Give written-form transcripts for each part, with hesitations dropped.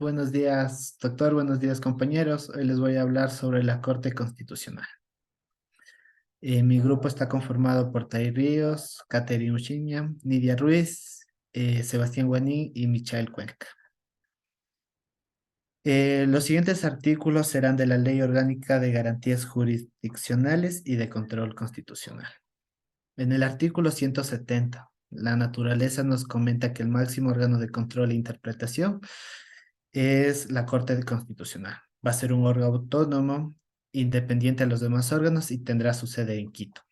Buenos días, doctor. Buenos días, compañeros. Hoy les voy a hablar sobre la Corte Constitucional. Mi grupo está conformado por Tai Ríos, Catherine Uchiña, Nidia Ruiz, Sebastián Guanín y Michael Cuenca. Los siguientes artículos serán de la Ley Orgánica de Garantías Jurisdiccionales y de Control Constitucional. En el artículo 170, la naturaleza nos comenta que el máximo órgano de control e interpretación es la Corte Constitucional. Va a ser un órgano autónomo, independiente de los demás órganos y tendrá su sede en Quito.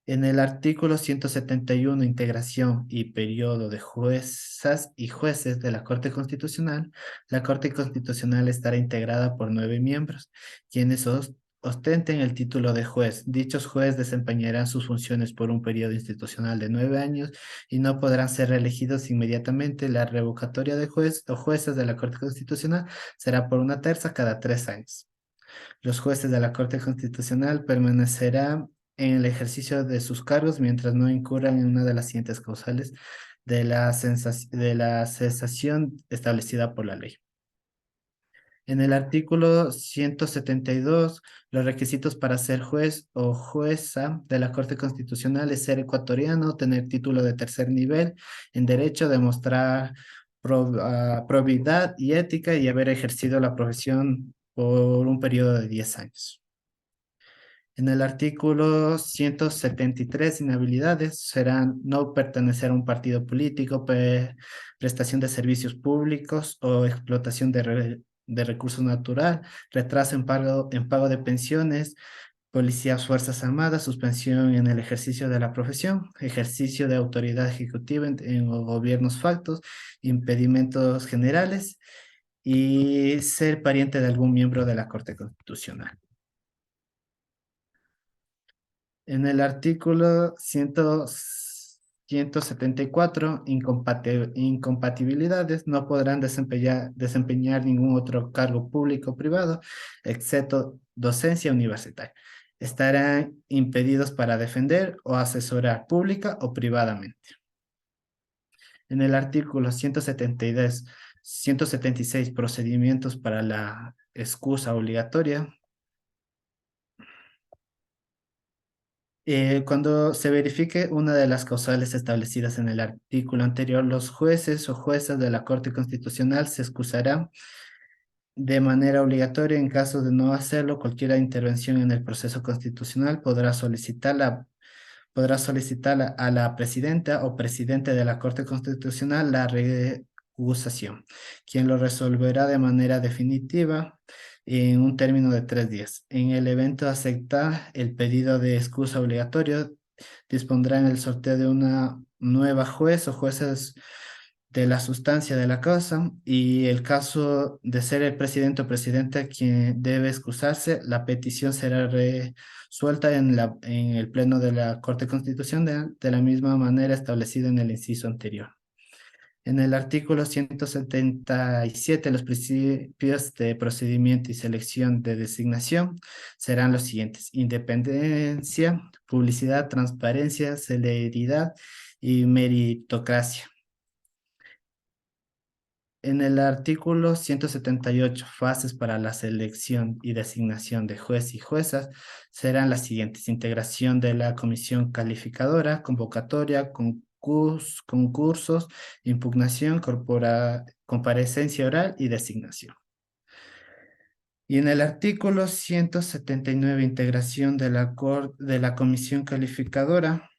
En el artículo 171, integración y periodo de juezas y jueces de la Corte Constitucional, la Corte Constitucional estará integrada por 9 miembros, quienes ostenten el título de juez. Dichos jueces desempeñarán sus funciones por un periodo institucional de 9 años y no podrán ser reelegidos inmediatamente. La revocatoria de juez o jueces de la Corte Constitucional será por una tercia cada 3 años. Los jueces de la Corte Constitucional permanecerán en el ejercicio de sus cargos mientras no incurran en una de las siguientes causales de la cesación establecida por la ley. En el artículo 172, los requisitos para ser juez o jueza de la Corte Constitucional es ser ecuatoriano, tener título de tercer nivel en derecho, demostrar probidad y ética y haber ejercido la profesión por un periodo de 10 años. En el artículo 173, inhabilidades serán no pertenecer a un partido político, prestación de servicios públicos o explotación de recursos naturales, retraso en pago de pensiones, policías, fuerzas armadas, suspensión en el ejercicio de la profesión, ejercicio de autoridad ejecutiva en gobiernos factos, impedimentos generales y ser pariente de algún miembro de la Corte Constitucional. En el artículo 174, incompatibilidades, no podrán desempeñar ningún otro cargo público o privado, excepto docencia universitaria. Estarán impedidos para defender o asesorar pública o privadamente. En el artículo 176, procedimientos para la excusa obligatoria. Cuando se verifique una de las causales establecidas en el artículo anterior, los jueces o juezas de la Corte Constitucional se excusarán de manera obligatoria. En caso de no hacerlo, cualquier intervención en el proceso constitucional podrá solicitar a la presidenta o presidente de la Corte Constitucional la recusación, quien lo resolverá de manera definitiva en un término de 3 días. En el evento de aceptar el pedido de excusa obligatorio, dispondrá en el sorteo de una nueva juez o jueces de la sustancia de la causa, y el caso de ser el presidente o presidenta quien debe excusarse, la petición será resuelta en el pleno de la Corte Constitucional de la misma manera establecida en el inciso anterior. En el artículo 177, los principios de procedimiento y selección de designación serán los siguientes: independencia, publicidad, transparencia, celeridad y meritocracia. En el artículo 178, fases para la selección y designación de juez y juezas serán las siguientes: integración de la comisión calificadora, convocatoria, concursos, impugnación, comparecencia oral y designación. Y en el artículo 179, integración de la comisión calificadora,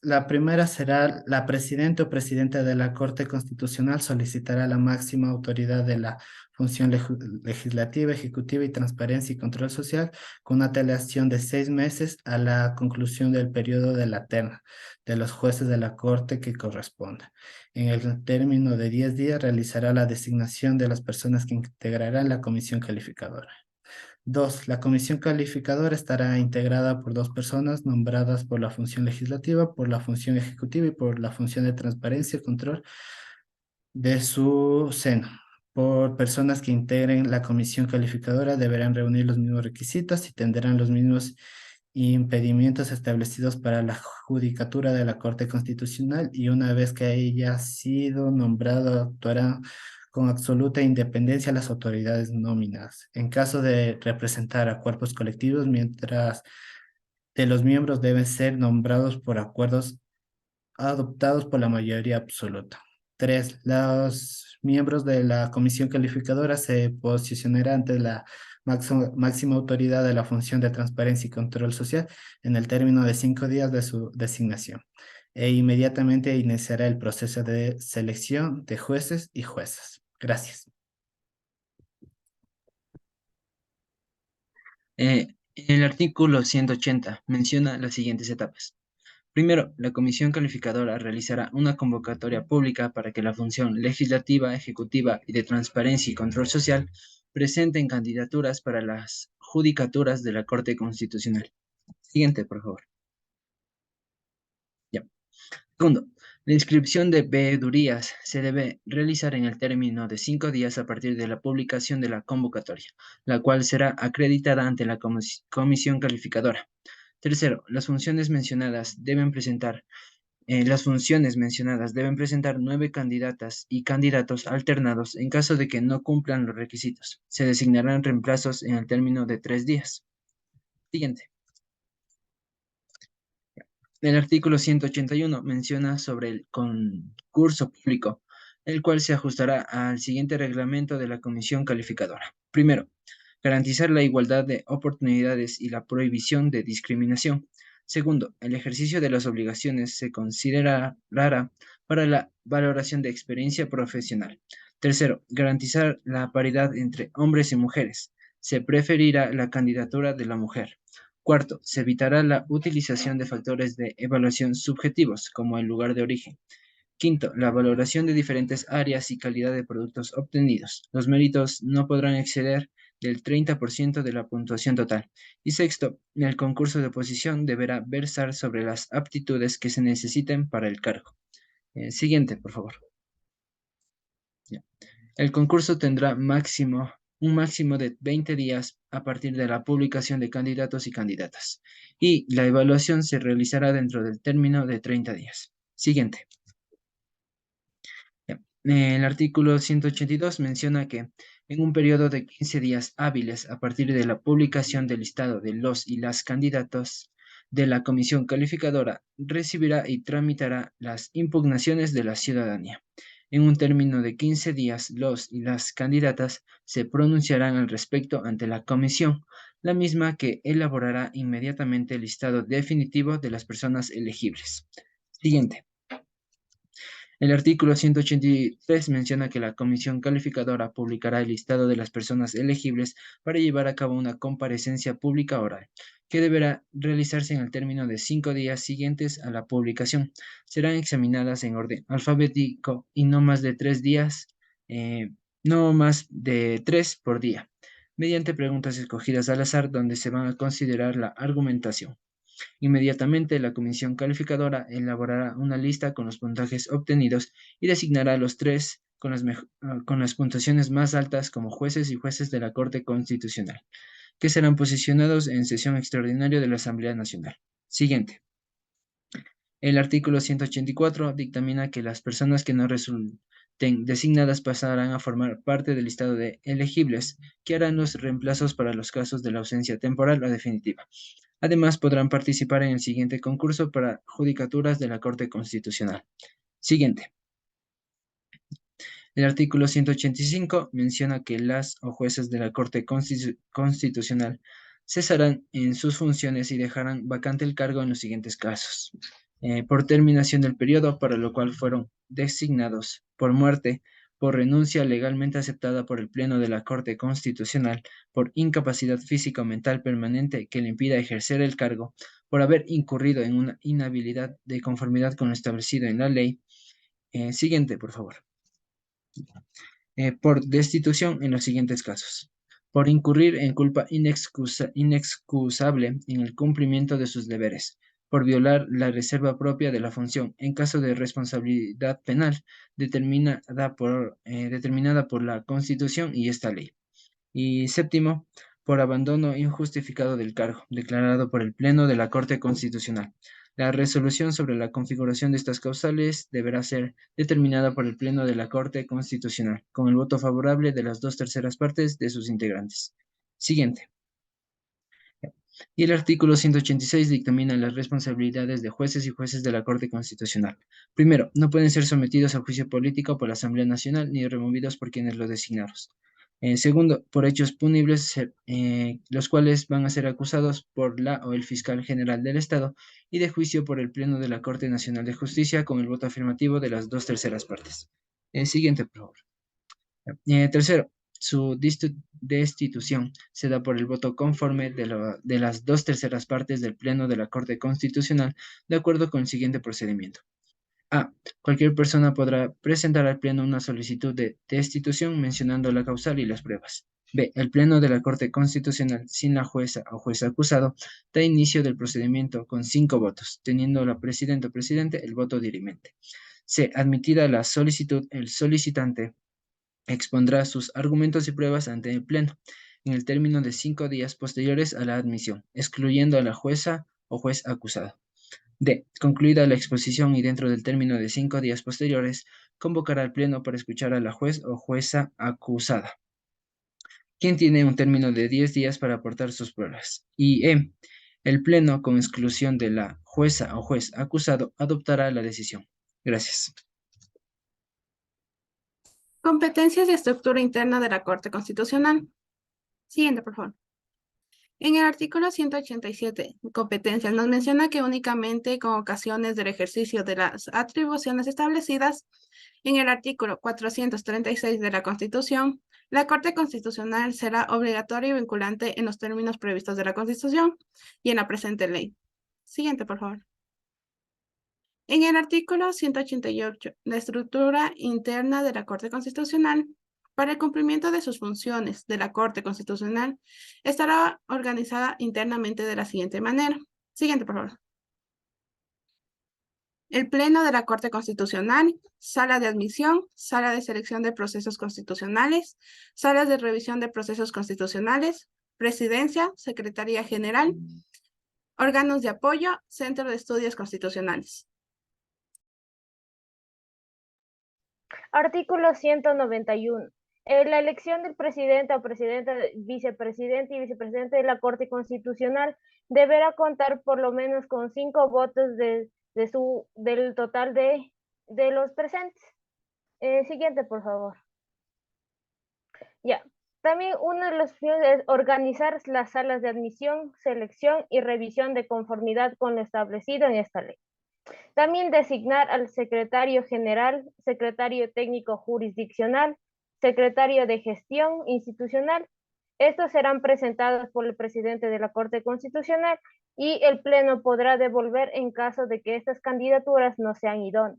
la primera será la presidenta o presidente de la Corte Constitucional solicitará la máxima autoridad de la función legislativa, ejecutiva y transparencia y control social con una antelación de 6 meses a la conclusión del periodo de la terna de los jueces de la Corte que corresponda. En el término de 10 días realizará la designación de las personas que integrarán la comisión calificadora. 2. La comisión calificadora estará integrada por 2 personas nombradas por la función legislativa, por la función ejecutiva y por la función de transparencia y control de su seno. Por personas que integren la comisión calificadora deberán reunir los mismos requisitos y tendrán los mismos impedimentos establecidos para la judicatura de la Corte Constitucional y una vez que haya sido nombrado actuará con absoluta independencia las autoridades nominadas. En caso de representar a cuerpos colectivos, mientras de los miembros deben ser nombrados por acuerdos adoptados por la mayoría absoluta. Tres, los miembros de la comisión calificadora se posicionarán ante la máxima autoridad de la función de transparencia y control social en el término de 5 días de su designación e inmediatamente iniciará el proceso de selección de jueces y juezas. Gracias. El artículo 180 menciona las siguientes etapas. Primero, la comisión calificadora realizará una convocatoria pública para que la función legislativa, ejecutiva y de transparencia y control social presenten candidaturas para las judicaturas de la Corte Constitucional. Siguiente, por favor. Ya. Segundo, la inscripción de veedurías se debe realizar en el término de 5 días a partir de la publicación de la convocatoria, la cual será acreditada ante la comisión calificadora. Tercero, las funciones mencionadas deben presentar 9 candidatas y candidatos alternados en caso de que no cumplan los requisitos. Se designarán reemplazos en el término de 3 días. Siguiente. El artículo 181 menciona sobre el concurso público, el cual se ajustará al siguiente reglamento de la comisión calificadora. Primero, garantizar la igualdad de oportunidades y la prohibición de discriminación. Segundo, el ejercicio de las obligaciones se considerará para la valoración de experiencia profesional. Tercero, garantizar la paridad entre hombres y mujeres. Se preferirá la candidatura de la mujer. Cuarto, se evitará la utilización de factores de evaluación subjetivos, como el lugar de origen. Quinto, la valoración de diferentes áreas y calidad de productos obtenidos. Los méritos no podrán exceder del 30% de la puntuación total. Y sexto, el concurso de oposición deberá versar sobre las aptitudes que se necesiten para el cargo. Siguiente, por favor. Ya. El concurso tendrá un máximo de 20 días a partir de la publicación de candidatos y candidatas. Y la evaluación se realizará dentro del término de 30 días. Siguiente. Ya. El artículo 182 menciona que en un periodo de 15 días hábiles a partir de la publicación del listado de los y las candidatos de la comisión calificadora, recibirá y tramitará las impugnaciones de la ciudadanía. En un término de 15 días, los y las candidatas se pronunciarán al respecto ante la comisión, la misma que elaborará inmediatamente el listado definitivo de las personas elegibles. Siguiente. El artículo 183 menciona que la comisión calificadora publicará el listado de las personas elegibles para llevar a cabo una comparecencia pública oral, que deberá realizarse en el término de 5 días siguientes a la publicación. Serán examinadas en orden alfabético y no más de 3 por día, mediante preguntas escogidas al azar donde se van a considerar la argumentación. Inmediatamente, la comisión calificadora elaborará una lista con los puntajes obtenidos y designará a los tres con las puntuaciones más altas como jueces y jueces de la Corte Constitucional, que serán posicionados en sesión extraordinaria de la Asamblea Nacional. Siguiente. El artículo 184 dictamina que las personas que no resulten designadas pasarán a formar parte del listado de elegibles, que harán los reemplazos para los casos de la ausencia temporal o definitiva. Además, podrán participar en el siguiente concurso para judicaturas de la Corte Constitucional. Siguiente. El artículo 185 menciona que las o jueces de la Corte Constitucional cesarán en sus funciones y dejarán vacante el cargo en los siguientes casos. Por terminación del periodo para lo cual fueron designados, por muerte, por renuncia legalmente aceptada por el Pleno de la Corte Constitucional, por incapacidad física o mental permanente que le impida ejercer el cargo, por haber incurrido en una inhabilidad de conformidad con lo establecido en la ley. Siguiente, por favor. Por destitución en los siguientes casos. Por incurrir en culpa inexcusable en el cumplimiento de sus deberes. Por violar la reserva propia de la función en caso de responsabilidad penal determinada por la Constitución y esta ley. Y séptimo, por abandono injustificado del cargo, declarado por el Pleno de la Corte Constitucional. La resolución sobre la configuración de estas causales deberá ser determinada por el Pleno de la Corte Constitucional, con el voto favorable de las 2/3 de sus integrantes. Siguiente. Y el artículo 186 dictamina las responsabilidades de jueces y jueces de la Corte Constitucional. Primero, no pueden ser sometidos a juicio político por la Asamblea Nacional ni removidos por quienes lo designaron. Segundo, por hechos punibles, los cuales van a ser acusados por la o el fiscal general del Estado y de juicio por el Pleno de la Corte Nacional de Justicia con el voto afirmativo de las 2/3 partes. Siguiente, por favor. Tercero, su destitución se da por el voto conforme de las 2/3 partes del Pleno de la Corte Constitucional, de acuerdo con el siguiente procedimiento. A. Cualquier persona podrá presentar al Pleno una solicitud de destitución mencionando la causal y las pruebas. B. El Pleno de la Corte Constitucional, sin la jueza o juez acusado, da inicio del procedimiento con 5 votos, teniendo la presidenta o presidente el voto dirimente. C. Admitida la solicitud, el solicitante expondrá sus argumentos y pruebas ante el Pleno en el término de 5 días posteriores a la admisión, excluyendo a la jueza o juez acusado. D. Concluida la exposición y dentro del término de 5 días posteriores, convocará al Pleno para escuchar a la juez o jueza acusada, quien tiene un término de 10 días para aportar sus pruebas. Y E. El Pleno, con exclusión de la jueza o juez acusado, adoptará la decisión. Gracias. Competencias y estructura interna de la Corte Constitucional. Siguiente, por favor. En el artículo 187, competencias, nos menciona que únicamente con ocasiones del ejercicio de las atribuciones establecidas en el artículo 436 de la Constitución, la Corte Constitucional será obligatoria y vinculante en los términos previstos de la Constitución y en la presente ley. Siguiente, por favor. En el artículo 188, la estructura interna de la Corte Constitucional, para el cumplimiento de sus funciones de la Corte Constitucional, estará organizada internamente de la siguiente manera. Siguiente, por favor. El Pleno de la Corte Constitucional, Sala de Admisión, Sala de Selección de Procesos Constitucionales, Salas de Revisión de Procesos Constitucionales, Presidencia, Secretaría General, órganos de apoyo, Centro de Estudios Constitucionales. Artículo 191. La elección del presidente o presidenta, vicepresidente y vicepresidente de la Corte Constitucional deberá contar por lo menos con 5 votos del total de los presentes. Siguiente, por favor. Ya. También uno de los fines es organizar las salas de admisión, selección y revisión de conformidad con lo establecido en esta ley. También designar al secretario general, secretario técnico jurisdiccional, secretario de gestión institucional. Estos serán presentados por el presidente de la Corte Constitucional y el Pleno podrá devolver en caso de que estas candidaturas no sean idóneas.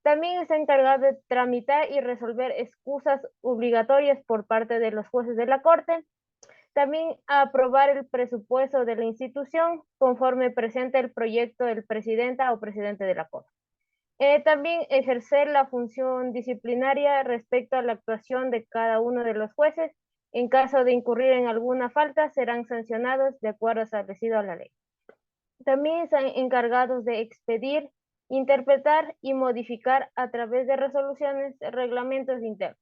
También está encargado de tramitar y resolver excusas obligatorias por parte de los jueces de la Corte. También aprobar el presupuesto de la institución conforme presente el proyecto del presidenta o presidente de la Corte. También ejercer la función disciplinaria respecto a la actuación de cada uno de los jueces. En caso de incurrir en alguna falta, serán sancionados de acuerdo establecido a la ley. También están encargados de expedir, interpretar y modificar a través de resoluciones reglamentos internos.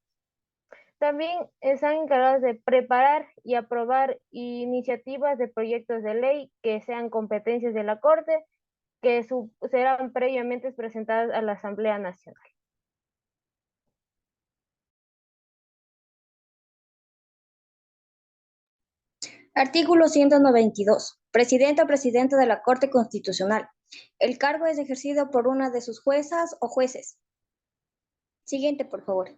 También están encargados de preparar y aprobar iniciativas de proyectos de ley que sean competencias de la Corte, que serán previamente presentadas a la Asamblea Nacional. Artículo 192. Presidente o presidenta de la Corte Constitucional. El cargo es ejercido por una de sus juezas o jueces. Siguiente, por favor.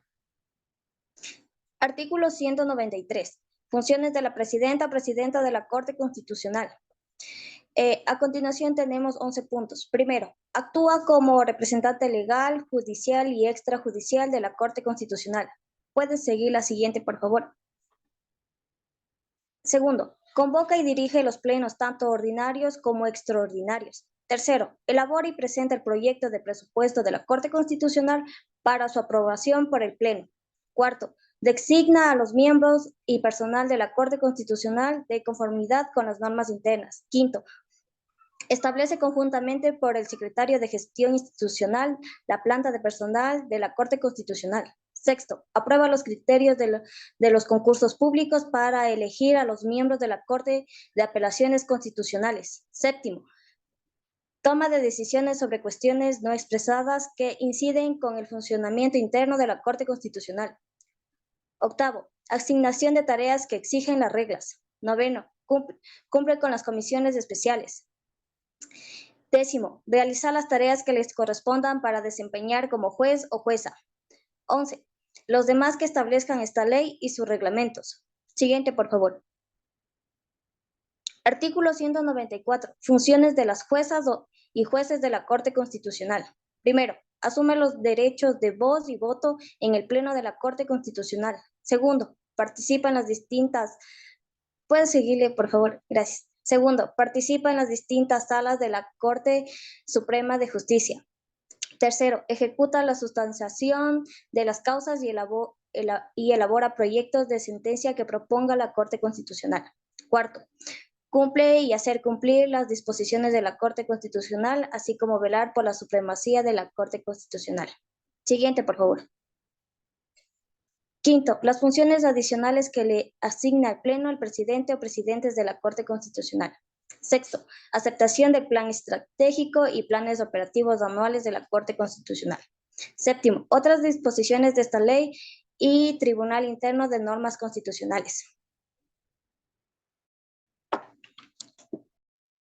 Artículo 193. Funciones de la presidenta o presidenta de la Corte Constitucional. A continuación tenemos 11 puntos. Primero, actúa como representante legal, judicial y extrajudicial de la Corte Constitucional. Puedes seguir la siguiente, por favor. Segundo, convoca y dirige los plenos tanto ordinarios como extraordinarios. Tercero, elabora y presenta el proyecto de presupuesto de la Corte Constitucional para su aprobación por el Pleno. Cuarto, Designa a los miembros y personal de la Corte Constitucional de conformidad con las normas internas. Quinto, establece conjuntamente por el Secretario de Gestión Institucional la planta de personal de la Corte Constitucional. Sexto, aprueba los criterios de los concursos públicos para elegir a los miembros de la Corte de Apelaciones Constitucionales. Séptimo, toma de decisiones sobre cuestiones no expresadas que inciden con el funcionamiento interno de la Corte Constitucional. Octavo, asignación de tareas que exigen las reglas. Noveno, cumple con las comisiones especiales. Décimo, realizar las tareas que les correspondan para desempeñar como juez o jueza. 11. Los demás que establezcan esta ley y sus reglamentos. Siguiente, por favor. Artículo 194. Funciones de las juezas y jueces de la Corte Constitucional. Primero, asume los derechos de voz y voto en el Pleno de la Corte Constitucional. Segundo, participa en las distintas... ¿Puedes seguirle, por favor? Gracias. Segundo, participa en las distintas salas de la Corte Suprema de Justicia. Tercero, ejecuta la sustanciación de las causas y elabora proyectos de sentencia que proponga la Corte Constitucional. Cuarto, cumple y hacer cumplir las disposiciones de la Corte Constitucional, así como velar por la supremacía de la Corte Constitucional. Siguiente, por favor. Quinto, las funciones adicionales que le asigna el Pleno al presidente o presidentes de la Corte Constitucional. Sexto, aceptación del plan estratégico y planes operativos anuales de la Corte Constitucional. Séptimo, otras disposiciones de esta ley y Tribunal Interno de Normas Constitucionales.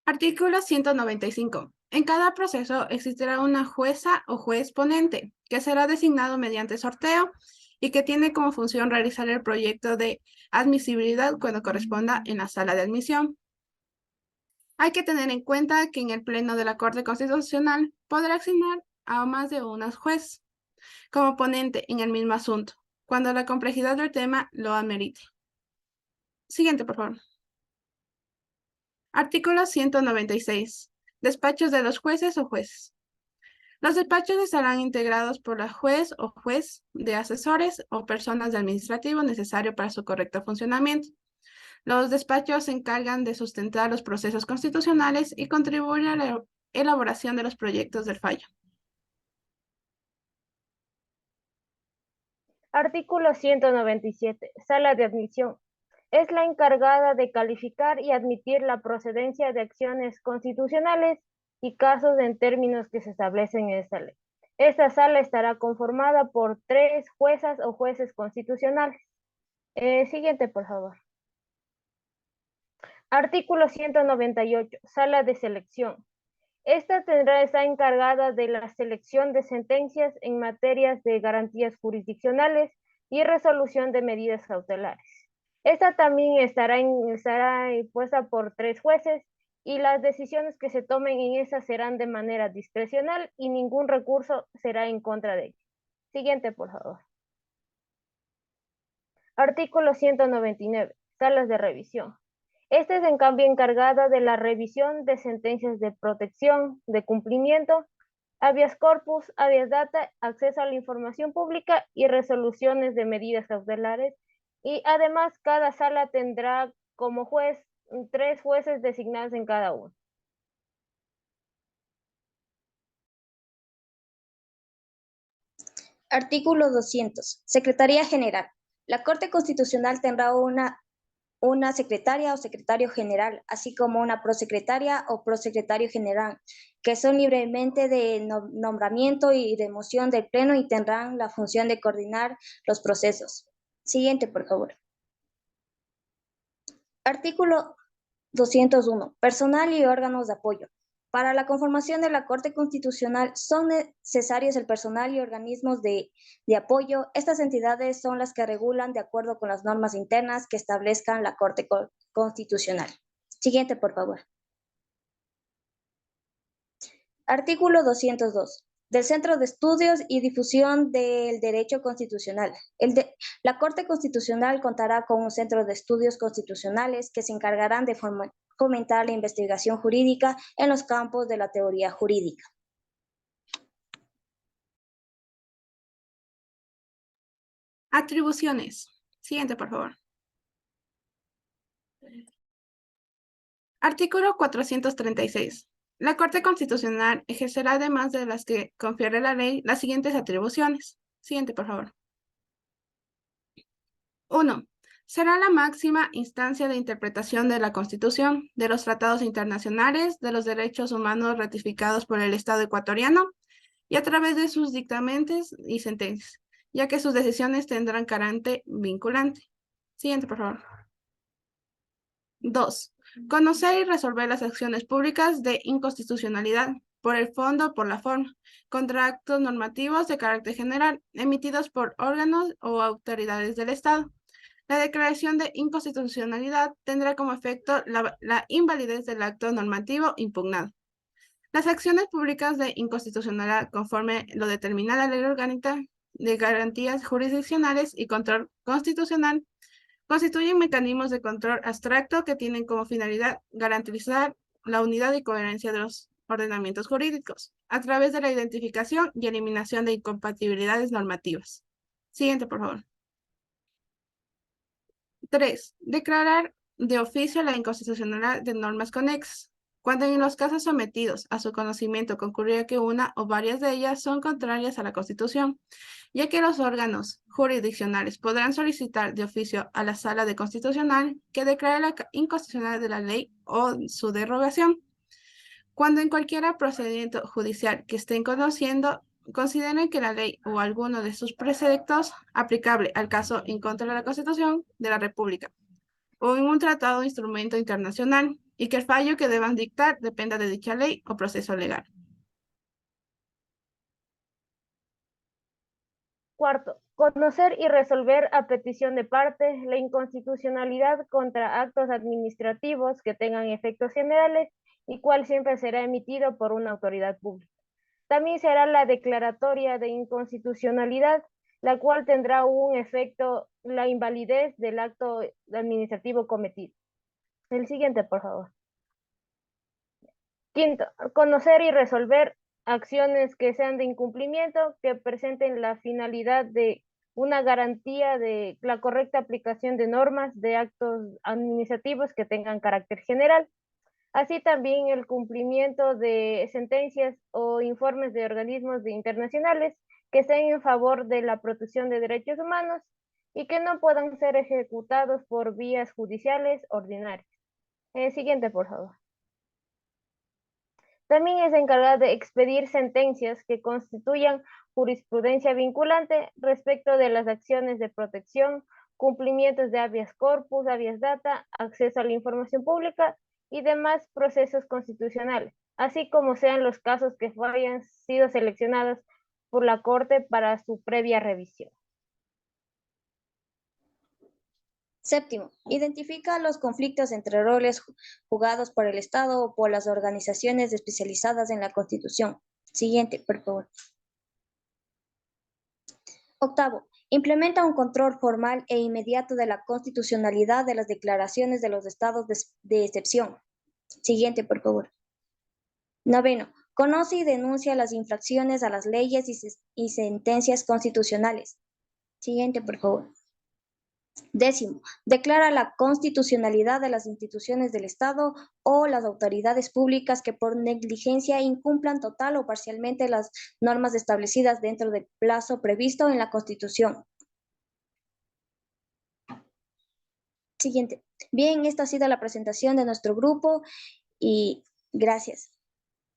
Artículo 195. En cada proceso existirá una jueza o juez ponente, que será designado mediante sorteo y que tiene como función realizar el proyecto de admisibilidad cuando corresponda en la sala de admisión. Hay que tener en cuenta que en el Pleno de la Corte Constitucional podrá asignar a más de un juez como ponente en el mismo asunto, cuando la complejidad del tema lo amerite. Siguiente, por favor. Artículo 196. Despachos de los jueces o jueces. Los despachos estarán integrados por la juez o juez de asesores o personas de administrativo necesario para su correcto funcionamiento. Los despachos se encargan de sustentar los procesos constitucionales y contribuir a la elaboración de los proyectos del fallo. Artículo 197. Sala de admisión. Es la encargada de calificar y admitir la procedencia de acciones constitucionales y casos en términos que se establecen en esta ley. Esta sala estará conformada por 3 juezas o jueces constitucionales. Siguiente, por favor. Artículo 198. Sala de selección. Esta está encargada de la selección de sentencias en materias de garantías jurisdiccionales y resolución de medidas cautelares. Esta también estará impuesta por 3 jueces y las decisiones que se tomen en esa serán de manera discrecional y ningún recurso será en contra de ella. Siguiente, por favor. Artículo 199. Salas de revisión. Esta es en cambio encargada de la revisión de sentencias de protección, de cumplimiento, habeas corpus, habeas data, acceso a la información pública y resoluciones de medidas cautelares. Y además cada sala tendrá como juez 3 jueces designados en cada uno. Artículo 200. Secretaría General. La Corte Constitucional tendrá una secretaria o secretario general, así como una prosecretaria o prosecretario general, que son libremente de nombramiento y de moción del Pleno y tendrán la función de coordinar los procesos. Siguiente, por favor. Artículo 201. Personal y órganos de apoyo. Para la conformación de la Corte Constitucional son necesarios el personal y organismos de apoyo. Estas entidades son las que regulan de acuerdo con las normas internas que establezcan la Corte Constitucional. Siguiente, por favor. Artículo 202. Del Centro de Estudios y Difusión del Derecho Constitucional. La Corte Constitucional contará con un centro de estudios constitucionales que se encargarán de fomentar la investigación jurídica en los campos de la teoría jurídica. Atribuciones. Siguiente, por favor. Artículo 436. La Corte Constitucional ejercerá, además de las que confiere la ley, las siguientes atribuciones. Siguiente, por favor. 1. Será la máxima instancia de interpretación de la Constitución, de los tratados internacionales, de los derechos humanos ratificados por el Estado ecuatoriano y a través de sus dictámenes y sentencias, ya que sus decisiones tendrán carácter vinculante. Siguiente, por favor. 2. Conocer y resolver las acciones públicas de inconstitucionalidad por el fondo o por la forma, contra actos normativos de carácter general emitidos por órganos o autoridades del Estado. La declaración de inconstitucionalidad tendrá como efecto la invalidez del acto normativo impugnado. Las acciones públicas de inconstitucionalidad, conforme lo determina la Ley Orgánica de Garantías Jurisdiccionales y Control Constitucional, constituyen mecanismos de control abstracto que tienen como finalidad garantizar la unidad y coherencia de los ordenamientos jurídicos a través de la identificación y eliminación de incompatibilidades normativas. Siguiente, por favor. 3. Declarar de oficio la inconstitucionalidad de normas conexas. Cuando en los casos sometidos a su conocimiento concurriera que una o varias de ellas son contrarias a la Constitución, ya que los órganos jurisdiccionales podrán solicitar de oficio a la Sala de Constitucional que declare la inconstitucionalidad de la ley o su derogación. Cuando en cualquier procedimiento judicial que estén conociendo consideren que la ley o alguno de sus preceptos aplicable al caso en contra de la Constitución de la República o en un tratado o instrumento internacional y que el fallo que deban dictar dependa de dicha ley o proceso legal. 4. Conocer y resolver a petición de parte la inconstitucionalidad contra actos administrativos que tengan efectos generales y cual siempre será emitido por una autoridad pública. También será la declaratoria de inconstitucionalidad, la cual tendrá un efecto la invalidez del acto administrativo cometido. El siguiente, por favor. 5. Conocer y resolver acciones que sean de incumplimiento, que presenten la finalidad de una garantía de la correcta aplicación de normas de actos administrativos que tengan carácter general. Así también el cumplimiento de sentencias o informes de organismos internacionales que estén en favor de la protección de derechos humanos y que no puedan ser ejecutados por vías judiciales ordinarias. Siguiente, por favor. También es encargada de expedir sentencias que constituyan jurisprudencia vinculante respecto de las acciones de protección, cumplimientos de habeas corpus, habeas data, acceso a la información pública y demás procesos constitucionales, así como sean los casos que hayan sido seleccionados por la Corte para su previa revisión. 7. Identifica los conflictos entre roles jugados por el Estado o por las organizaciones especializadas en la Constitución. Siguiente, por favor. 8. Implementa un control formal e inmediato de la constitucionalidad de las declaraciones de los estados de excepción. Siguiente, por favor. 9. Conoce y denuncia las infracciones a las leyes y sentencias constitucionales. Siguiente, por favor. 10. Declara la constitucionalidad de las instituciones del Estado o las autoridades públicas que por negligencia incumplan total o parcialmente las normas establecidas dentro del plazo previsto en la Constitución. Siguiente. Bien, esta ha sido la presentación de nuestro grupo y gracias.